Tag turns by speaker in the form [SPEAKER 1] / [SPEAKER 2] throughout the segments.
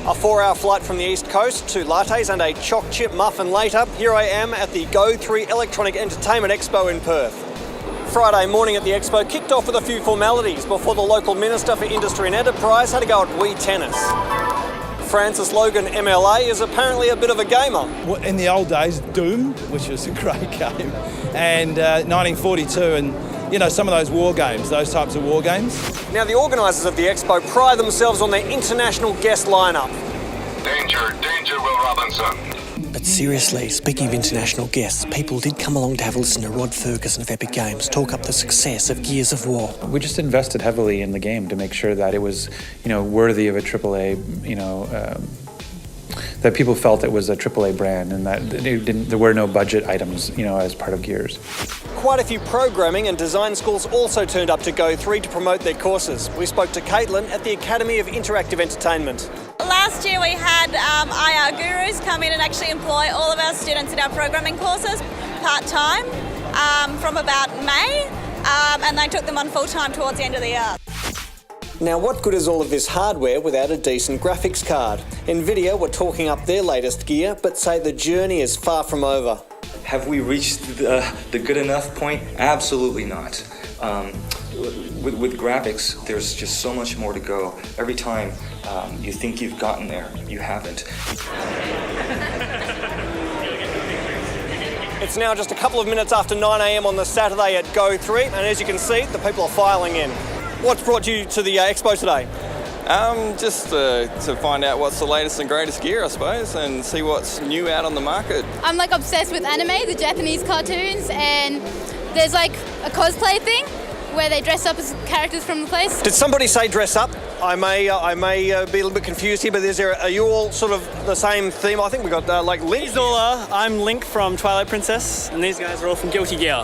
[SPEAKER 1] A 4-hour flight from the East Coast, 2 lattes and a choc chip muffin later, here I am at the GO3 Electronic Entertainment Expo in Perth. Friday morning at the Expo kicked off with a few formalities before the local Minister for Industry and Enterprise had to go at Wii Tennis. Francis Logan MLA is apparently a bit of a gamer.
[SPEAKER 2] In the old days, Doom, which was a great game, and 1942 and, you know, some of those war games, those types of war games.
[SPEAKER 1] Now, the organisers of the Expo pride themselves on their international guest lineup.
[SPEAKER 3] Danger, Will Robinson.
[SPEAKER 4] But seriously, speaking of international guests, people did come along to have a listen to Rod Ferguson of Epic Games talk up the success of Gears of War.
[SPEAKER 5] We just invested heavily in the game to make sure that it was, worthy of a AAA, that people felt it was a AAA brand and that there were no budget items, as part of Gears.
[SPEAKER 1] Quite a few programming and design schools also turned up to GO3 to promote their courses. We spoke to Caitlin at the Academy of Interactive Entertainment.
[SPEAKER 6] Last year we had IR gurus come in and actually employ all of our students in our programming courses part-time from about May, and they took them on full-time towards the end of the year.
[SPEAKER 1] Now, what good is all of this hardware without a decent graphics card? Nvidia were talking up their latest gear, but say the journey is far from over.
[SPEAKER 7] Have we reached the good enough point? Absolutely not. With graphics, there's just so much more to go. Every time you think you've gotten there, you haven't.
[SPEAKER 1] It's now just a couple of minutes after 9 a.m. on the Saturday at GO3, and as you can see, the people are filing in. What's brought you to the Expo today?
[SPEAKER 8] Just to find out what's the latest and greatest gear, I suppose, and see what's new out on the market.
[SPEAKER 9] I'm obsessed with anime, the Japanese cartoons, and there's a cosplay thing where they dress up as characters from the place.
[SPEAKER 1] Did somebody say dress up? I may be a little bit confused here, but are you all sort of the same theme? I think we got Link.
[SPEAKER 10] Zola, I'm Link from Twilight Princess, and these guys are all from Guilty Gear.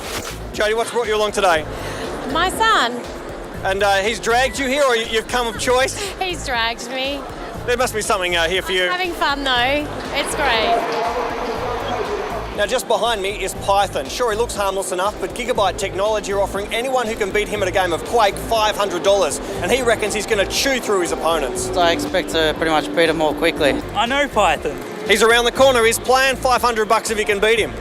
[SPEAKER 1] Jodie, what's brought you along today?
[SPEAKER 11] My son.
[SPEAKER 1] And he's dragged you here, or you've come of choice?
[SPEAKER 11] He's dragged me.
[SPEAKER 1] There must be something here for you.
[SPEAKER 11] Having fun though, it's great.
[SPEAKER 1] Now, just behind me is Python. Sure, he looks harmless enough, but Gigabyte Technology are offering anyone who can beat him at a game of Quake $500, and he reckons he's going to chew through his opponents.
[SPEAKER 12] I expect to pretty much beat him more quickly.
[SPEAKER 10] I know Python.
[SPEAKER 1] He's around the corner. He's playing $500 if he can beat him.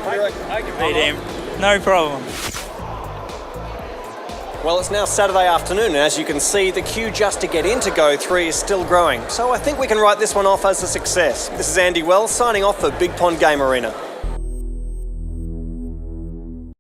[SPEAKER 10] I can beat him, no problem.
[SPEAKER 1] Well, it's now Saturday afternoon, and as you can see, the queue just to get into GO3 is still growing. So I think we can write this one off as a success. This is Andy Wells signing off for Bigpond Game Arena.